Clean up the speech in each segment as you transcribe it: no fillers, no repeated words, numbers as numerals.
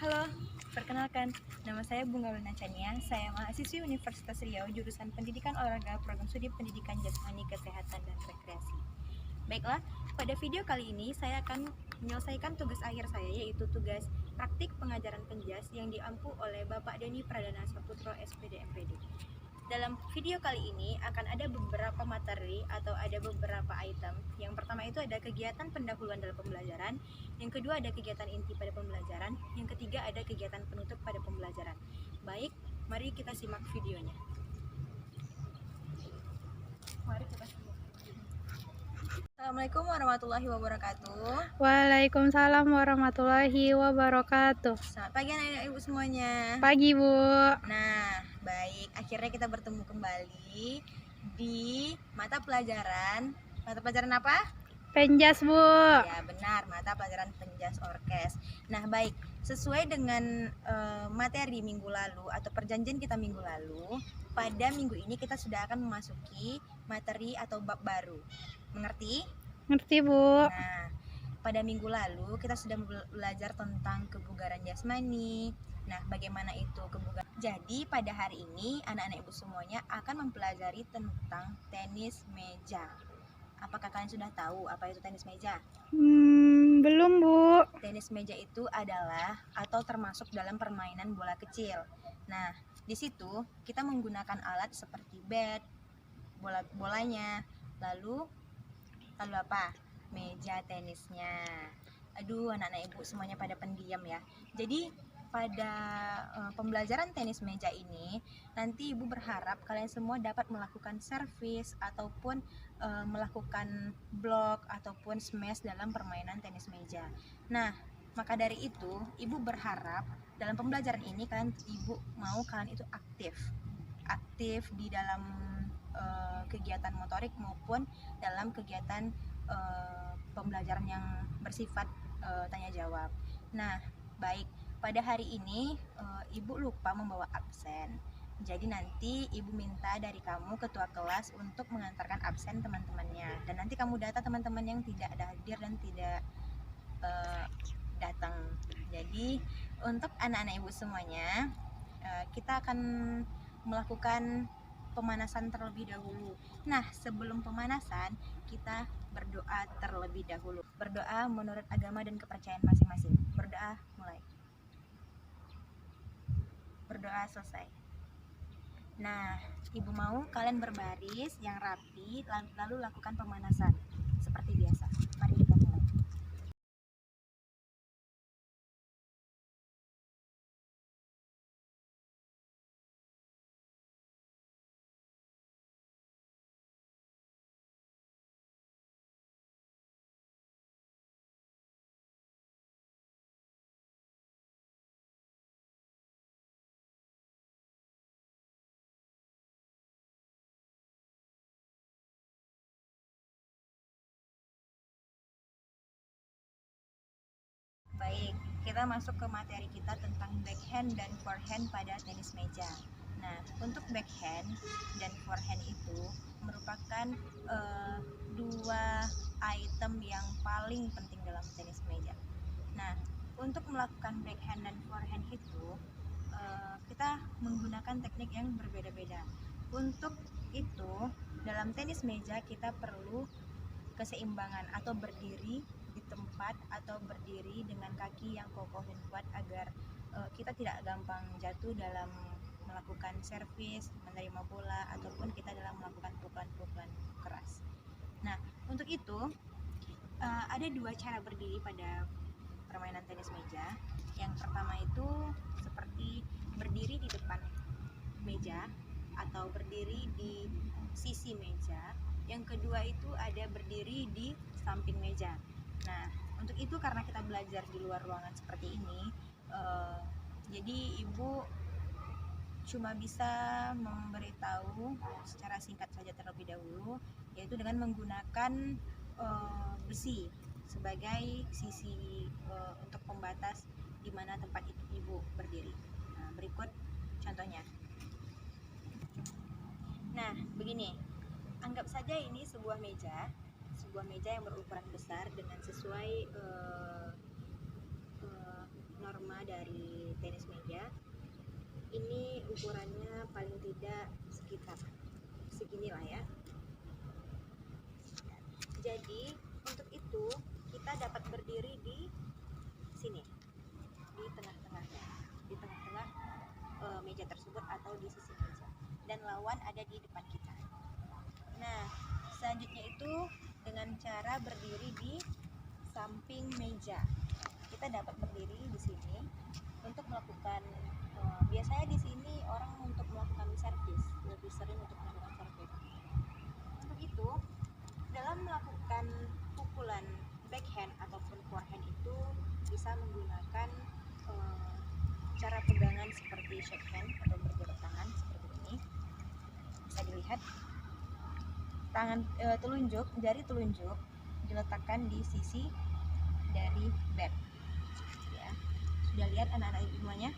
Halo, perkenalkan, nama saya Bunga Luna Chania. Saya mahasiswi Universitas Riau, jurusan Pendidikan Olahraga, Program Studi Pendidikan Jasmani, Kesehatan, dan Rekreasi. Baiklah, pada video kali ini saya akan menyelesaikan tugas akhir saya, yaitu tugas praktik pengajaran penjas yang diampu oleh Bapak Denny Pradana Saputro, SPD MPD. Dalam video kali ini akan ada beberapa materi atau ada beberapa item. Yang pertama itu ada kegiatan pendahuluan dalam pembelajaran, yang kedua ada kegiatan inti pada pembelajaran, yang ketiga ada kegiatan penutup pada pembelajaran. Baik, mari kita simak videonya. Mari kita simak. Assalamualaikum warahmatullahi wabarakatuh. Waalaikumsalam warahmatullahi wabarakatuh. Selamat pagi anak-anak ibu semuanya. Pagi, Bu. Nah, baik, akhirnya kita bertemu kembali di mata pelajaran apa? Penjas, Bu. Ya benar, mata pelajaran penjas orkes. Nah baik, sesuai dengan materi minggu lalu atau perjanjian kita minggu lalu, pada minggu ini kita sudah akan memasuki materi atau bab baru. Mengerti? Ngerti, Bu. Nah, pada minggu lalu kita sudah belajar tentang kebugaran jasmani. Nah, bagaimana itu kebugaran? Jadi pada hari ini anak-anak ibu semuanya akan mempelajari tentang tenis meja. Apakah kalian sudah tahu apa itu tenis meja? Belum, Bu. Tenis meja itu adalah atau termasuk dalam permainan bola kecil. Nah, di situ kita menggunakan alat seperti bat, bolanya, lalu apa? Meja tenisnya. Aduh, anak-anak ibu semuanya pada pendiam ya. Jadi pada pembelajaran tenis meja ini nanti ibu berharap kalian semua dapat melakukan servis ataupun melakukan blok ataupun smash dalam permainan tenis meja. Nah, maka dari itu ibu berharap dalam pembelajaran ini kalian itu aktif di dalam kegiatan motorik maupun dalam kegiatan pembelajaran yang bersifat tanya jawab. Nah, baik, pada hari ini ibu lupa membawa absen. Jadi nanti ibu minta dari kamu ketua kelas untuk mengantarkan absen teman-temannya. Dan nanti kamu data teman-teman yang tidak hadir dan tidak datang. Jadi untuk anak-anak ibu semuanya, kita akan melakukan pemanasan terlebih dahulu. Nah, sebelum pemanasan kita berdoa terlebih dahulu. Berdoa menurut agama dan kepercayaan masing-masing. Berdoa mulai. Berdoa selesai. Nah, ibu mau kalian berbaris yang rapi, lalu lakukan pemanasan seperti biasa. Mari kita mulai. Baik, kita masuk ke materi kita tentang backhand dan forehand pada tenis meja. Nah, untuk backhand dan forehand itu merupakan dua item yang paling penting dalam tenis meja. Nah, untuk melakukan backhand dan forehand itu kita menggunakan teknik yang berbeda-beda. Untuk itu, dalam tenis meja kita perlu keseimbangan atau berdiri di tempat atau berdiri dengan kaki yang kokoh dan kuat agar kita tidak gampang jatuh dalam melakukan servis, menerima bola ataupun kita dalam melakukan pukulan-pukulan keras. Nah, untuk itu ada dua cara berdiri pada permainan tenis meja. Yang pertama itu seperti berdiri di depan meja atau berdiri di sisi meja. Yang kedua itu ada berdiri di samping meja. Nah, untuk itu karena kita belajar di luar ruangan seperti ini, jadi ibu cuma bisa memberitahu secara singkat saja terlebih dahulu, yaitu dengan menggunakan besi sebagai sisi untuk pembatas di mana tempat itu ibu berdiri. Nah, berikut contohnya. Nah, begini. Anggap saja ini sebuah meja yang berukuran besar dengan sesuai norma dari ini ukurannya paling tidak sekitar seginilah ya. Jadi untuk itu kita dapat berdiri di sini, di tengah-tengahnya, di tengah-tengah meja tersebut atau di sisi meja, dan lawan ada di depan kita. Nah, selanjutnya itu dengan cara berdiri di samping meja. Kita dapat berdiri di sini untuk melakukan biasanya di sini orang untuk melakukan servis, lebih sering untuk melakukan servis. Untuk itu, dalam melakukan pukulan backhand ataupun forehand itu bisa menggunakan cara pegangan seperti shake hand atau berjabat tangan seperti ini. Bisa dilihat tangan jari telunjuk diletakkan di sisi dari bat. Ya, sudah lihat anak-anak semuanya?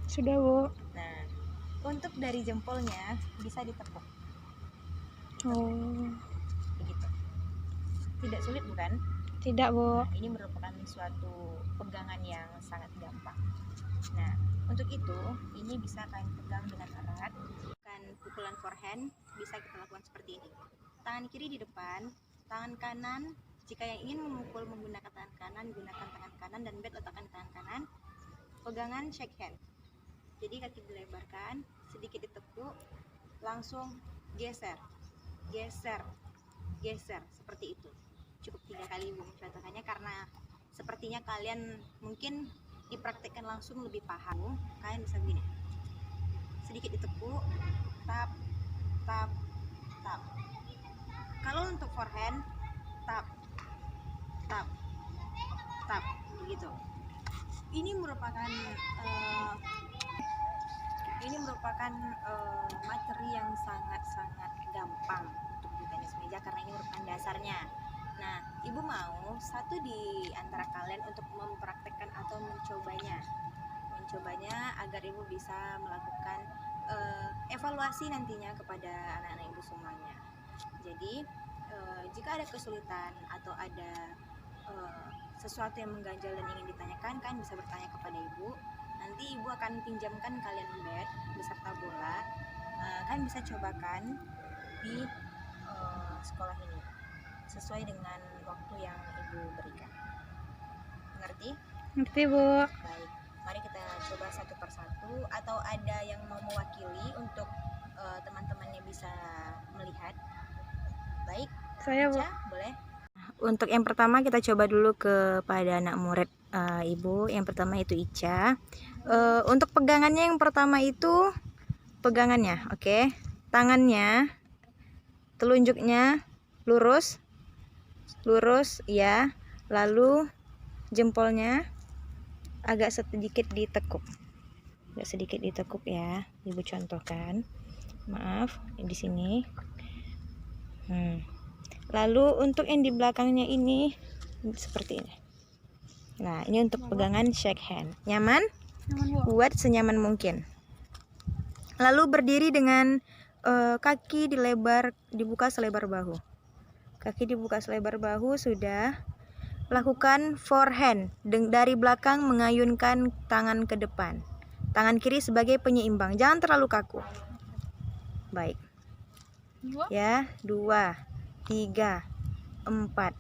Sudah, Bu. Nah, untuk dari jempolnya bisa ditepuk. Oh, Begitu. Tidak sulit bukan? tidak, Bu. Nah, ini merupakan suatu pegangan yang sangat gampang. Nah, untuk itu ini bisa kalian pegang dengan erat. Pukulan forehand bisa kita lakukan seperti ini. Tangan kiri di depan, tangan kanan jika yang ingin memukul menggunakan tangan kanan, gunakan tangan kanan dan bat letakkan di tangan kanan. Pegangan shake hand. Jadi kaki dilebarkan, sedikit ditekuk, langsung geser, geser, geser seperti itu. Cukup 3 kali Ibu contohkannya karena sepertinya kalian mungkin dipraktekkan langsung lebih paham. Kalian bisa begini, sedikit ditekuk, tap, tap, tap. Kalau untuk forehand, tap, tap, tap, begitu. Ini merupakan materi yang sangat-sangat gampang untuk di tenis meja karena ini merupakan dasarnya. Nah, Ibu mau satu di antara kalian untuk mempraktekkan atau mencobanya agar Ibu bisa melakukan evaluasi nantinya kepada anak-anak Ibu semuanya. Jadi jika ada kesulitan atau ada sesuatu yang mengganjal dan ingin ditanyakan, kan bisa bertanya kepada Ibu. Nanti Ibu akan pinjamkan kalian bat beserta bola. Kalian bisa cobakan di sekolah ini sesuai dengan waktu yang Ibu berikan. Mengerti? Ngerti, Bu. Baik, mari kita coba satu persatu. Atau ada yang mau mewakili untuk teman-temannya bisa melihat? Baik, Saya, Bu. Ica, boleh? Untuk yang pertama kita coba dulu kepada anak murid Ibu. Yang pertama itu Ica. Untuk pegangannya yang pertama itu pegangannya, oke. Tangannya, telunjuknya lurus, lurus, ya. Lalu jempolnya agak sedikit ditekuk, ya. Ibu contohkan. Maaf, di sini. Lalu untuk yang di belakangnya ini seperti ini. Nah, ini untuk pegangan shake hand. Nyaman? Buat senyaman mungkin. Lalu berdiri dengan kaki dibuka selebar bahu. Kaki dibuka selebar bahu sudah. Lakukan forehand dari belakang mengayunkan tangan ke depan. Tangan kiri sebagai penyeimbang. Jangan terlalu kaku. Baik. Ya, 2, 3, 4,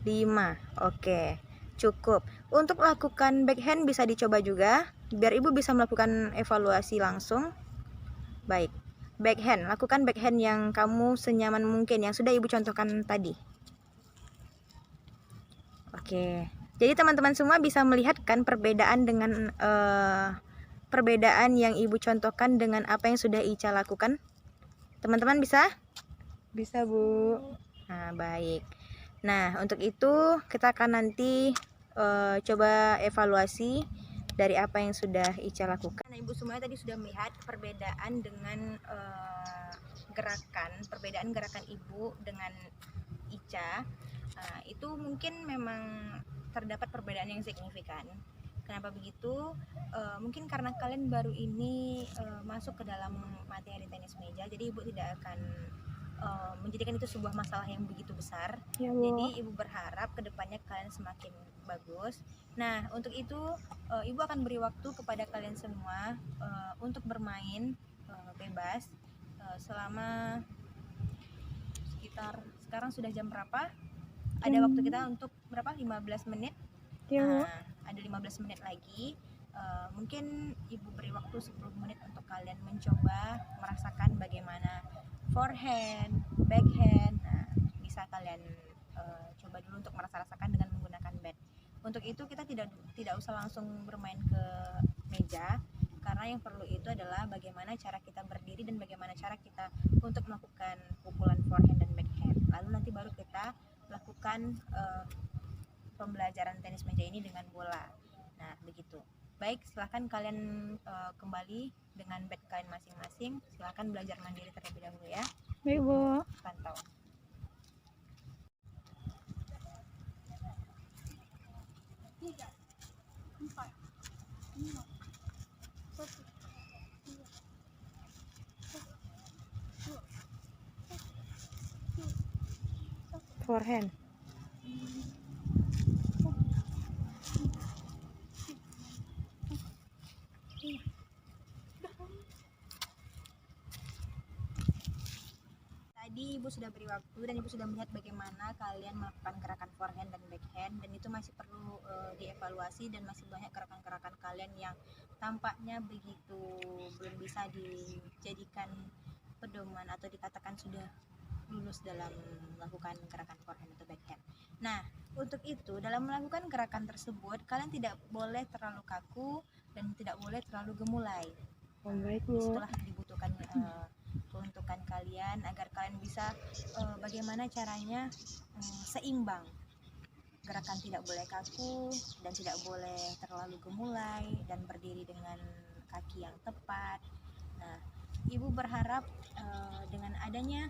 5. Oke, cukup. Untuk lakukan backhand bisa dicoba juga, biar Ibu bisa melakukan evaluasi langsung. Baik, backhand. Lakukan backhand yang kamu senyaman mungkin, yang sudah Ibu contohkan tadi. Oke, jadi teman-teman semua bisa melihat kan perbedaan dengan perbedaan yang Ibu contohkan dengan apa yang sudah Ica lakukan. Teman-teman bisa? Bisa, Bu. Nah, baik. Nah, untuk itu kita akan nanti coba evaluasi dari apa yang sudah Ica lakukan. Nah, Ibu semuanya tadi sudah melihat perbedaan dengan perbedaan gerakan Ibu dengan Ica. Nah, itu mungkin memang terdapat perbedaan yang signifikan. Kenapa begitu? Mungkin karena kalian baru ini masuk ke dalam materi tenis meja, jadi Ibu tidak akan menjadikan itu sebuah masalah yang begitu besar. Ya, Bu. Jadi Ibu berharap kedepannya kalian semakin bagus. Nah, untuk itu Ibu akan beri waktu kepada kalian semua untuk bermain bebas selama sekitar, sekarang sudah jam berapa? Ada waktu kita untuk berapa? 15 menit. Iya Bu. Ada 15 menit lagi. Mungkin ibu beri waktu 10 menit untuk kalian mencoba merasakan bagaimana forehand, backhand. Nah, bisa kalian coba dulu untuk merasakan dengan menggunakan bat. Untuk itu kita tidak usah langsung bermain ke meja, karena yang perlu itu adalah bagaimana cara kita berdiri dan bagaimana cara kita untuk melakukan pukulan forehand dan backhand. Lalu nanti baru kita lakukan pembelajaran tenis meja ini dengan bola. Nah, begitu. Baik, silahkan kalian kembali dengan bat kalian masing-masing. Silahkan belajar mandiri terlebih dahulu ya. Baik Bu. Pantau. Forehand. Tadi ibu sudah beri waktu dan ibu sudah melihat bagaimana kalian melakukan gerakan forehand dan backhand, dan itu masih perlu dievaluasi, dan masih banyak gerakan-gerakan kalian yang tampaknya begitu belum bisa dijadikan pedoman atau dikatakan sudah lulus dalam melakukan gerakan forehand atau backhand. Nah, untuk itu dalam melakukan gerakan tersebut kalian tidak boleh terlalu kaku dan tidak boleh terlalu gemulai. Baik Bu. Itulah dibutuhkan keuntukan kalian agar kalian bisa bagaimana caranya seimbang. Gerakan tidak boleh kaku dan tidak boleh terlalu gemulai dan berdiri dengan kaki yang tepat. Nah, ibu berharap dengan adanya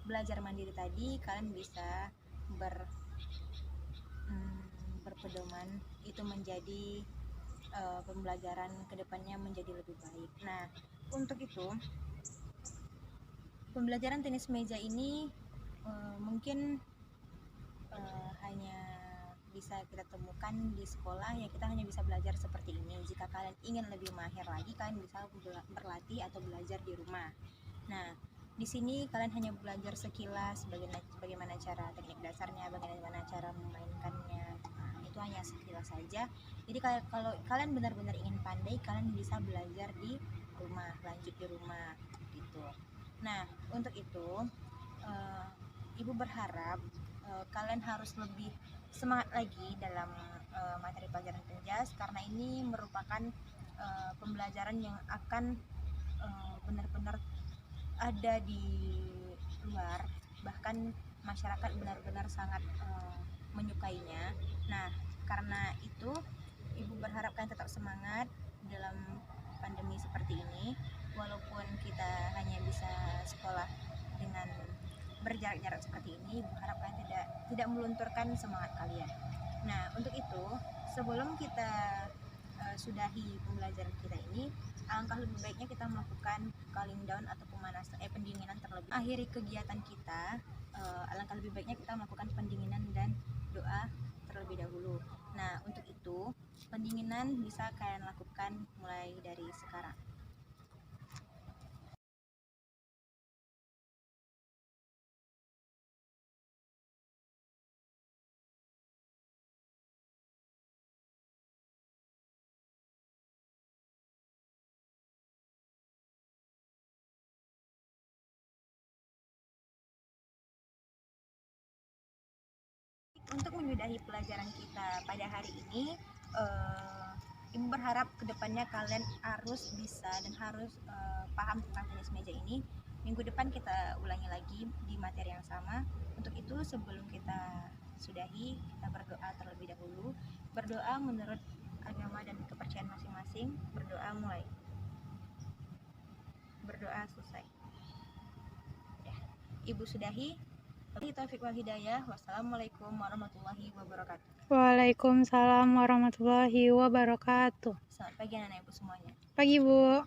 belajar mandiri tadi kalian bisa berpedoman itu menjadi pembelajaran kedepannya menjadi lebih baik. Nah, untuk itu pembelajaran tenis meja ini mungkin hanya bisa kita temukan di sekolah, ya kita hanya bisa belajar seperti ini. Jika kalian ingin lebih mahir lagi, kalian bisa berlatih atau belajar di rumah. Nah, di sini kalian hanya belajar sekilas bagaimana cara teknik dasarnya, bagaimana cara memainkannya. Nah, itu hanya sekilas saja. Jadi kalau kalian benar-benar ingin pandai, kalian bisa belajar di rumah, lanjut di rumah gitu. Nah, untuk itu ibu berharap kalian harus lebih semangat lagi dalam materi pelajaran penjas, karena ini merupakan pembelajaran yang akan benar-benar ada di luar, bahkan masyarakat benar-benar sangat menyukainya. Nah, karena itu ibu berharap kalian tetap semangat dalam pandemi seperti ini, walaupun kita hanya bisa sekolah dengan berjarak-jarak seperti ini. Ibu harap kalian tidak melunturkan semangat kalian. Nah, untuk itu sebelum kita sudahi pembelajaran kita ini, alangkah lebih baiknya kita melakukan cooling down atau pemanasan pendinginan terlebih. Akhiri kegiatan kita, alangkah lebih baiknya kita melakukan pendinginan dan doa terlebih dahulu. Nah, untuk itu pendinginan bisa kalian lakukan mulai dari sekarang. Untuk menyudahi pelajaran kita pada hari ini, ibu berharap kedepannya kalian harus bisa dan harus paham tentang tenis meja ini. Minggu depan kita ulangi lagi di materi yang sama. Untuk itu sebelum kita sudahi, kita berdoa terlebih dahulu. Berdoa menurut agama dan kepercayaan masing-masing. Berdoa mulai. Berdoa selesai. Ya. Ibu sudahi. Taufiq wal hidayah. Wassalamualaikum warahmatullahi wabarakatuh. Waalaikumsalam warahmatullahi wabarakatuh. Selamat pagi anak-anak ibu semuanya. Pagi Bu.